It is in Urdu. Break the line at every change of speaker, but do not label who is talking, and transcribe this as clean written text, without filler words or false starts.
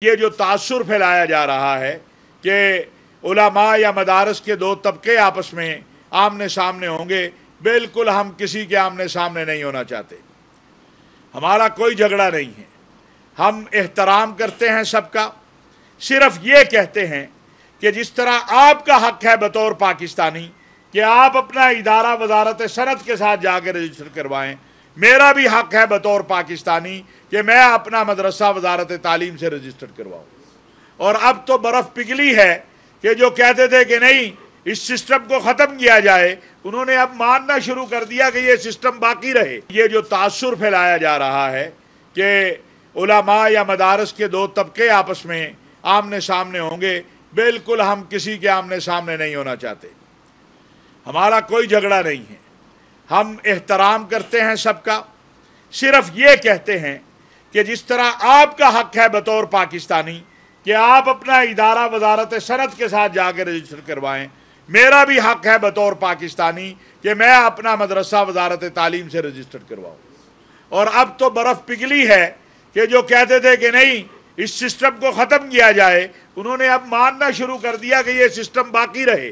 یہ جو تاثر پھیلایا جا رہا ہے کہ علماء یا مدارس کے دو طبقے آپس میں آمنے سامنے ہوں گے، بالکل ہم کسی کے آمنے سامنے نہیں ہونا چاہتے۔ ہمارا کوئی جھگڑا نہیں ہے، ہم احترام کرتے ہیں سب کا، صرف یہ کہتے ہیں کہ جس طرح آپ کا حق ہے بطور پاکستانی کہ آپ اپنا ادارہ وزارت صنعت کے ساتھ جا کے رجسٹر کروائیں، میرا بھی حق ہے بطور پاکستانی کہ میں اپنا مدرسہ وزارت تعلیم سے رجسٹر کرواؤں۔ اور اب تو برف پگھلی ہے کہ جو کہتے تھے کہ نہیں اس سسٹم کو ختم کیا جائے، انہوں نے اب ماننا شروع کر دیا کہ یہ سسٹم باقی رہے۔ یہ جو تاثر پھیلایا جا رہا ہے کہ علماء یا مدارس کے دو طبقے آپس میں آمنے سامنے ہوں گے، بالکل ہم کسی کے آمنے سامنے نہیں ہونا چاہتے۔ ہمارا کوئی جھگڑا نہیں ہے، ہم احترام کرتے ہیں سب کا، صرف یہ کہتے ہیں کہ جس طرح آپ کا حق ہے بطور پاکستانی کہ آپ اپنا ادارہ وزارت صنعت کے ساتھ جا کے رجسٹر کروائیں، میرا بھی حق ہے بطور پاکستانی کہ میں اپنا مدرسہ وزارت تعلیم سے رجسٹر کرواؤں۔ اور اب تو برف پگھلی ہے کہ جو کہتے تھے کہ نہیں اس سسٹم کو ختم کیا جائے، انہوں نے اب ماننا شروع کر دیا کہ یہ سسٹم باقی رہے۔